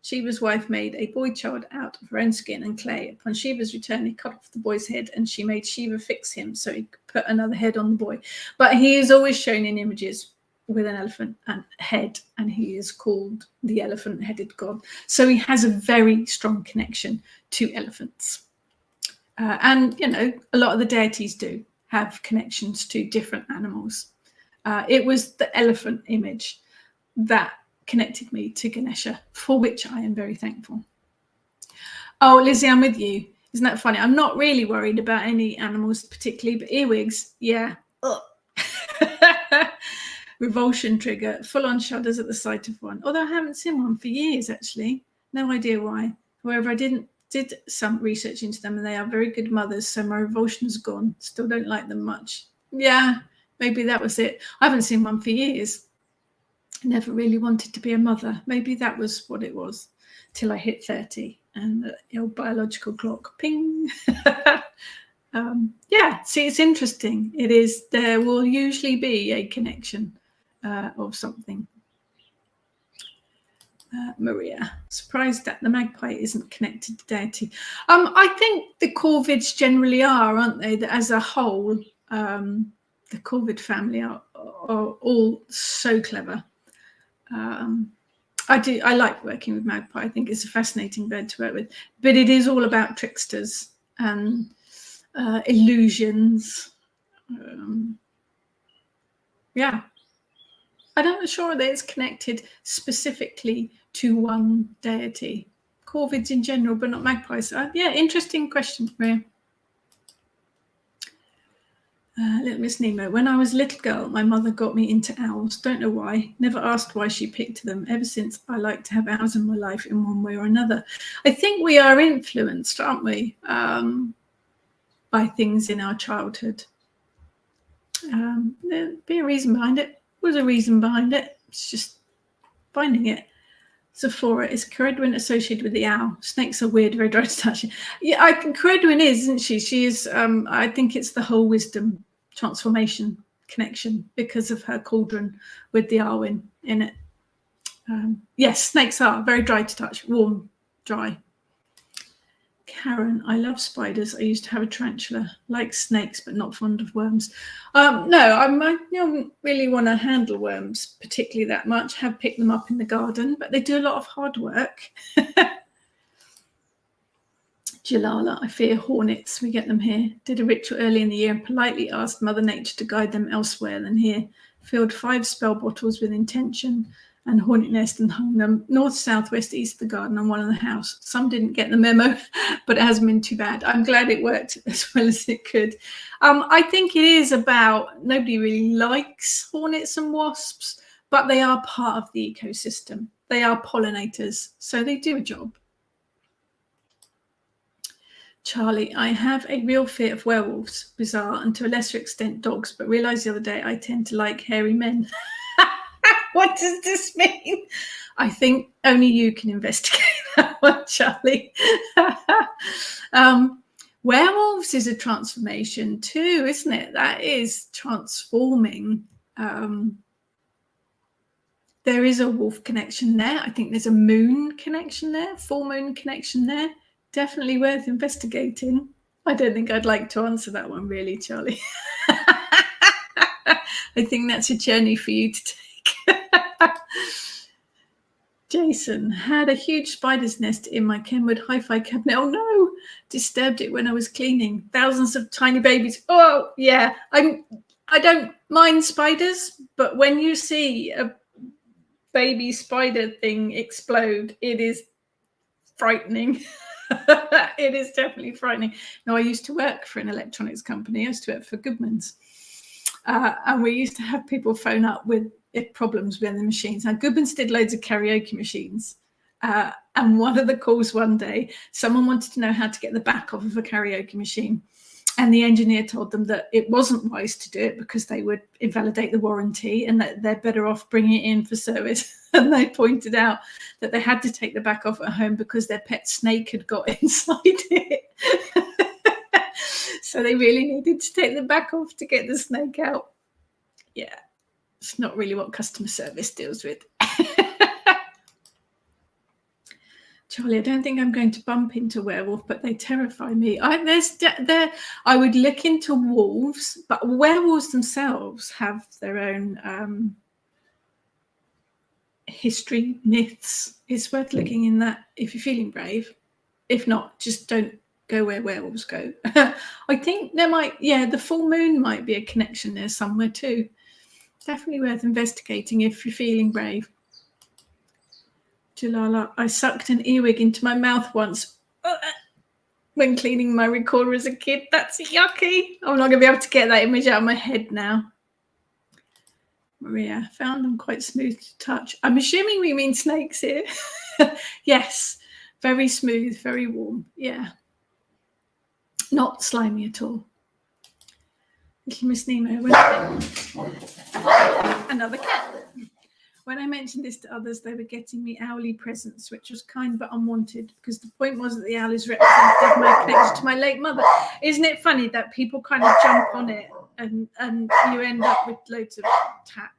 Shiva's wife made a boy child out of her own skin and clay. Upon Shiva's return, he cut off the boy's head, and she made Shiva fix him so he could put another head on the boy. But he is always shown in images with an elephant and head, and he is called the elephant-headed god. So he has a very strong connection to elephants. And, you know, a lot of the deities do have connections to different animals. It was the elephant image that connected me to Ganesha, for which I am very thankful. Oh, Lizzie, I'm with you. Isn't that funny? I'm not really worried about any animals particularly, but earwigs, yeah. Revulsion trigger, full-on shudders at the sight of one. Although I haven't seen one for years, actually. No idea why. However, I didn't did some research into them, and they are very good mothers. So my revulsion is gone. Still don't like them much. Yeah, maybe that was it. I haven't seen one for years. Never really wanted to be a mother. Maybe that was what it was, till I hit 30 and the old biological clock, ping. Yeah, see, it's interesting. It is, there will usually be a connection of something. Maria, surprised that the magpie isn't connected to deity. I think the corvids generally are, aren't they? As a whole, the corvid family are all so clever. I like working with magpie. I think it's a fascinating bird to work with, but it is all about tricksters and illusions. Yeah, I'm not sure that it's connected specifically to one deity. Corvids in general, but not magpies. Yeah, interesting question, Maria. Little Miss Nemo. When I was a little girl, my mother got me into owls. Don't know why. Never asked why she picked them. Ever since, I like to have owls in my life in one way or another. I think we are influenced, aren't we, by things in our childhood. There'd be a reason behind it. Was a reason behind it. It's just finding it. Sephora, is Ceridwen associated with the owl? Snakes are weird, very dry to touch. Yeah, Ceridwen is, isn't she? She is. I think it's the whole wisdom transformation connection because of her cauldron with the Arwen in it. Yes, snakes are very dry to touch, warm, dry. Karen, I love spiders. I used to have a tarantula. Like snakes, but not fond of worms. No, I don't really want to handle worms particularly that much. Have picked them up in the garden, but they do a lot of hard work. Jalala, I fear hornets. We get them here. Did a ritual early in the year and politely asked Mother Nature to guide them elsewhere than here. Filled 5 spell bottles with intention and hornet nest and hung them north, south, west, east of the garden and one in the house. Some didn't get the memo, but it hasn't been too bad. I'm glad it worked as well as it could. I think it is about, nobody really likes hornets and wasps, but they are part of the ecosystem. They are pollinators, so they do a job. Charlie, I have a real fear of werewolves, bizarre, and to a lesser extent dogs, but realised the other day I tend to like hairy men. What does this mean? I think only you can investigate that one, Charlie. Werewolves is a transformation too, isn't it? That is transforming. There is a wolf connection there. I think there's a moon connection there, full moon connection there. Definitely worth investigating. I don't think I'd like to answer that one really, Charlie. I think that's a journey for you to take. Jason, had a huge spider's nest in my Kenwood hi-fi cabinet. Oh no, disturbed it when I was cleaning. Thousands of tiny babies. Oh yeah, I don't mind spiders, but when you see a baby spider thing explode, it is frightening. It is definitely frightening. Now, I used to work for an electronics company. I used to work for Goodman's. And we used to have people phone up with problems with the machines. Now, Goodman's did loads of karaoke machines. And one of the calls one day, someone wanted to know how to get the back off of a karaoke machine. And the engineer told them that it wasn't wise to do it because they would invalidate the warranty and that they're better off bringing it in for service. And they pointed out that they had to take the back off at home because their pet snake had got inside it. So they really needed to take the back off to get the snake out. Yeah, it's not really what customer service deals with. Charlie, I don't think I'm going to bump into werewolf, but they terrify me. I would look into wolves, but werewolves themselves have their own history, myths. It's worth looking in that if you're feeling brave. If not, just don't go where werewolves go. I think there might, the full moon might be a connection there somewhere too. Definitely worth investigating if you're feeling brave. Jalala, I sucked an earwig into my mouth once when cleaning my recorder as a kid. That's yucky. I'm not going to be able to get that image out of my head now. Maria, found them quite smooth to touch. I'm assuming we mean snakes here. Yes, Very smooth, very warm. Yeah. Not slimy at all. Little Miss Nemo. Another cat. When I mentioned this to others, they were getting me owly presents, which was kind but unwanted, because the point was that the owl is representative of my connection to my late mother. Isn't it funny that people kind of jump on it and you end up with loads of tat?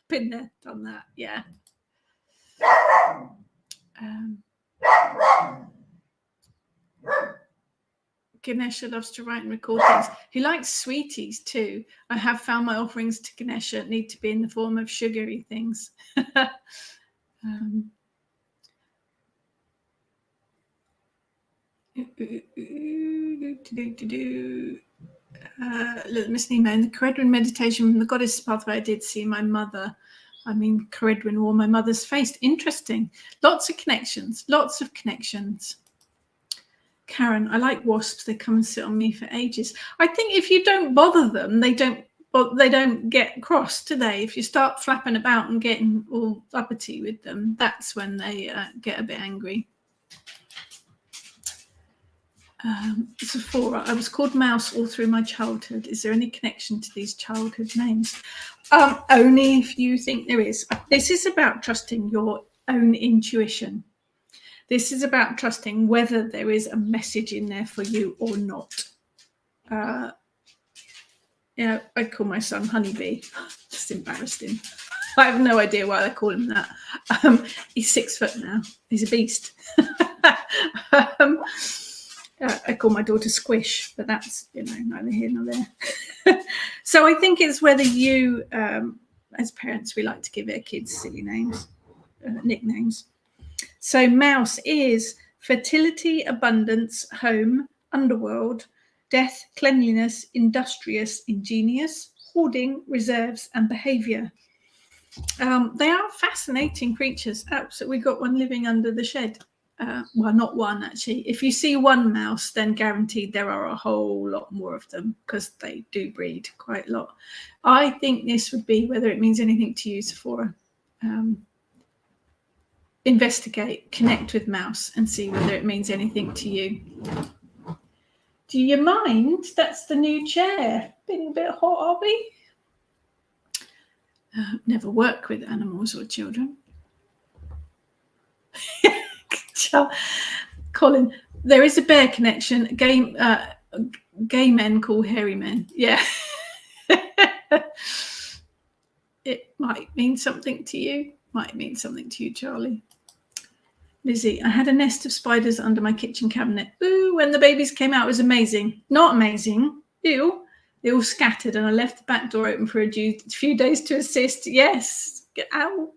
Been there, done that, yeah. Ganesha loves to write and record things. He likes sweeties too. I have found my offerings to Ganesha need to be in the form of sugary things. Little Miss Nemo, in the Caredwin meditation from the Goddess Pathway, I did see my mother. I mean, Caredwin wore my mother's face. Interesting. Lots of connections. Lots of connections. Karen, I like wasps. They come and sit on me for ages. I think if you don't bother them, they don't get cross, do they? If you start flapping about and getting all uppity with them, that's when they get a bit angry. Sephora, I was called Mouse all through my childhood. Is there any connection to these childhood names? Only if you think there is. This is about trusting your own intuition. This is about trusting whether there is a message in there for you or not. Yeah, I call my son Honeybee. Just embarrassed him. I have no idea why they call him that. He's 6 foot now. He's a beast. I call my daughter Squish, but that's, neither here nor there. So I think it's whether you, as parents, we like to give our kids silly names, nicknames. So Mouse is fertility, abundance, home, underworld, death, cleanliness, industrious, ingenious, hoarding, reserves, and behaviour. They are fascinating creatures. Absolutely. We got one living under the shed. Well, not one, actually. If you see one mouse, then guaranteed there are a whole lot more of them, because they do breed quite a lot. I think this would be whether it means anything to you, Sephora. Investigate, connect with Mouse and see whether it means anything to you. Do you mind? That's the new chair. Been a bit hot, are we? Never work with animals or children. Colin, there is a bear connection. Gay men call hairy men. Yeah. It might mean something to you. Might mean something to you, Charlie. Lizzie, I had a nest of spiders under my kitchen cabinet. Ooh, when the babies came out, it was amazing. Not amazing. Ew. They all scattered and I left the back door open for a few days to assist. Yes, get out.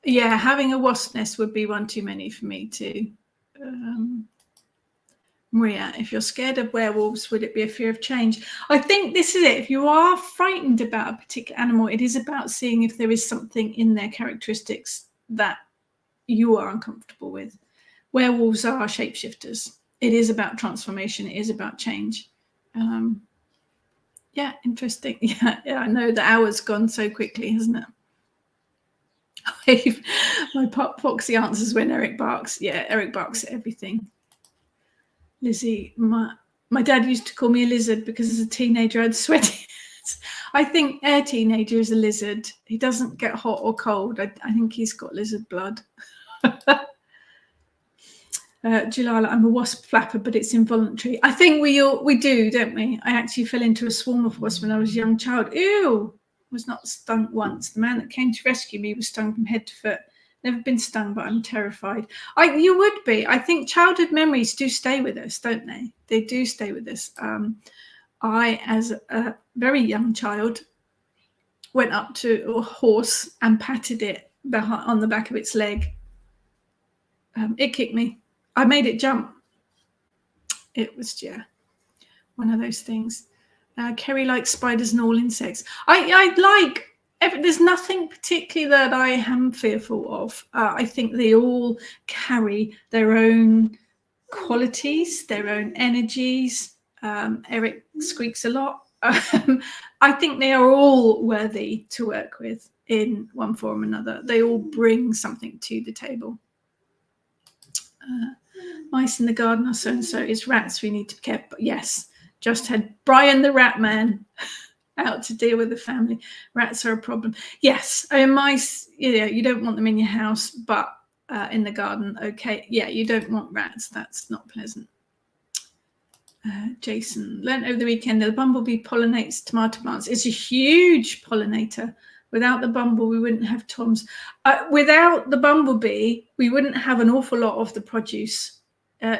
Yeah, having a wasp nest would be one too many for me too. Maria, if you're scared of werewolves, would it be a fear of change? I think this is it. If you are frightened about a particular animal, it is about seeing if there is something in their characteristics that you are uncomfortable with. Werewolves are shapeshifters. It is about transformation. It is about change. Yeah, interesting. Yeah, I know the hour's gone so quickly, hasn't it? My Foxy answers when Eric barks. Yeah, Eric barks at everything. Lizzie, my dad used to call me a lizard because as a teenager I had sweaty hands. I think a teenager is a lizard. He doesn't get hot or cold. I think he's got lizard blood. Jalala, I'm a wasp flapper, but it's involuntary. I think we do, don't we? I actually fell into a swarm of wasps when I was a young child. Ew! Was not stung once. The man that came to rescue me was stung from head to foot. Never been stung, but I'm terrified. You would be. I think childhood memories do stay with us, don't they? They do stay with us. I, as a very young child, went up to a horse and patted it on the back of its leg. It kicked me. I made it jump. It was, one of those things. Kerry likes spiders and all insects. I like... There's nothing particularly that I am fearful of. I think they all carry their own qualities, their own energies. Eric squeaks a lot. I think they are all worthy to work with in one form or another. They all bring something to the table. Mice in the garden are so-and-so. It's rats we need to be careful. Yes, just had Brian the Rat Man out to deal with the family. Rats are a problem. Yes, I mean, mice, you don't want them in your house, but in the garden, okay. Yeah, you don't want rats. That's not pleasant. Jason, learned over the weekend that the bumblebee pollinates tomato plants. It's a huge pollinator. Without the bumble, we wouldn't have toms. Without the bumblebee, we wouldn't have an awful lot of the produce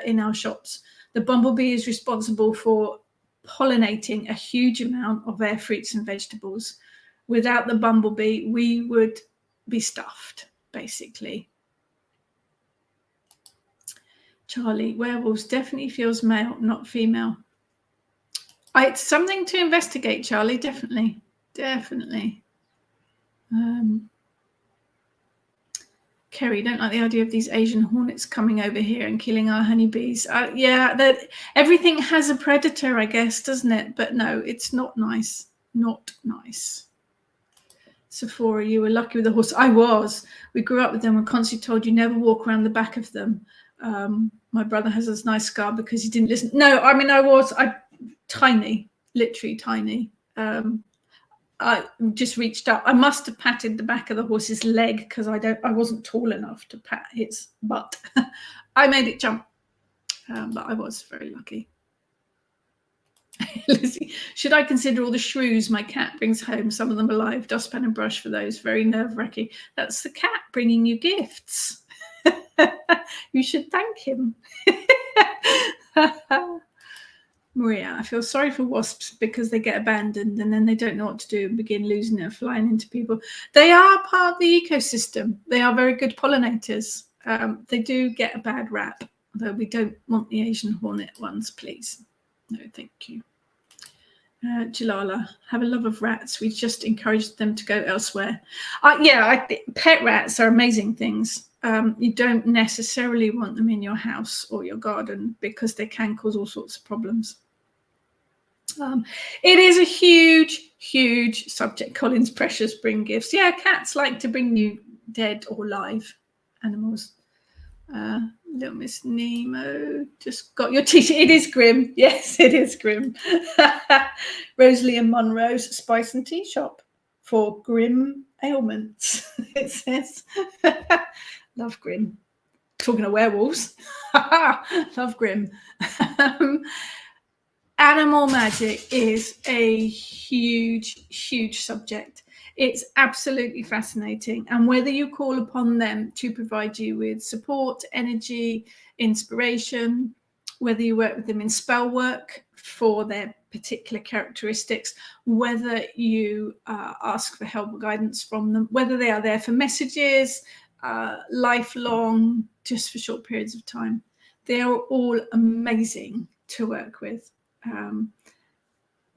in our shops. The bumblebee is responsible for pollinating a huge amount of our fruits and vegetables. Without the bumblebee, we would be stuffed, basically. Charlie, werewolves definitely feels male, not female. It's something to investigate, Charlie, definitely. Kerry, don't like the idea of these Asian hornets coming over here and killing our honeybees. Yeah, everything has a predator, I guess, doesn't it? But no, it's not nice. Not nice. Sephora, you were lucky with the horse. I was. We grew up with them and constantly told you never walk around the back of them. My brother has this nice scar because he didn't listen. No, I mean, I tiny, literally tiny. I just reached up. I must have patted the back of the horse's leg because I wasn't tall enough to pat its butt. I made it jump, but I was very lucky. Lizzie, should I consider all the shrews my cat brings home, some of them alive, dustpan and brush for those? Very nerve-wracking. That's the cat bringing you gifts. You should thank him. Maria, I feel sorry for wasps because they get abandoned and then they don't know what to do and begin losing it and flying into people. They are part of the ecosystem. They are very good pollinators. They do get a bad rap, though we don't want the Asian hornet ones, please. No, thank you. Jalala, have a love of rats. We just encourage them to go elsewhere. Pet rats are amazing things. You don't necessarily want them in your house or your garden because they can cause all sorts of problems. It is a huge subject. Colin's precious bring gifts. Yeah, cats like to bring you dead or live animals. Little Miss Nemo just got your t-shirt. It is grim. Yes, it is grim. Rosalie and Monroe's Spice and Tea Shop for grim ailments. It says. Love grim. Talking of werewolves. Love grim. Animal magic is a huge subject. It's absolutely fascinating. And whether you call upon them to provide you with support, energy, inspiration, whether you work with them in spell work for their particular characteristics, whether you ask for help or guidance from them, whether they are there for messages, lifelong, just for short periods of time, they are all amazing to work with.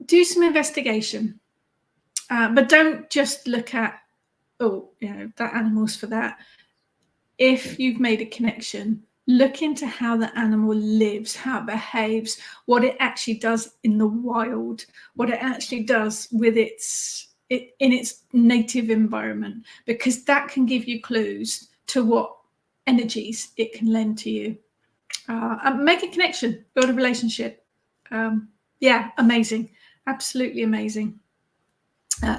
Do some investigation. But don't just look at, that animal's for that. If you've made a connection, look into how the animal lives, how it behaves, what it actually does in the wild, what it actually does with in its native environment, because that can give you clues to what energies it can lend to you. Make a connection, build a relationship. Amazing. Absolutely amazing.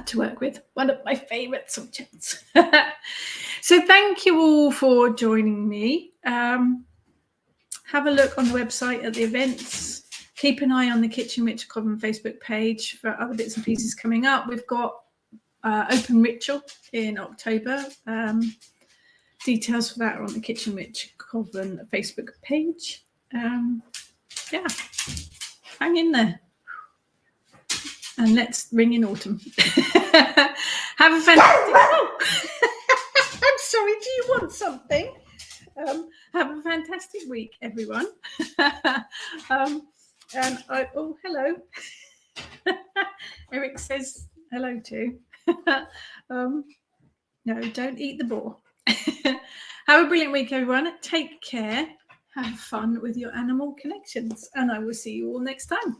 To work with. One of my favorite subjects. So thank you all for joining me. Have a look on the website at the events. Keep an eye on the Kitchen Witch Coven Facebook page for other bits and pieces coming up. We've got Open Ritual in October. Details for that are on the Kitchen Witch Coven Facebook page. Hang in there. And let's ring in autumn. Have a fantastic... I'm sorry, do you want something? Have a fantastic week, everyone. Hello. Eric says hello too. No, don't eat the boar. Have a brilliant week, everyone. Take care. Have fun with your animal connections. And I will see you all next time.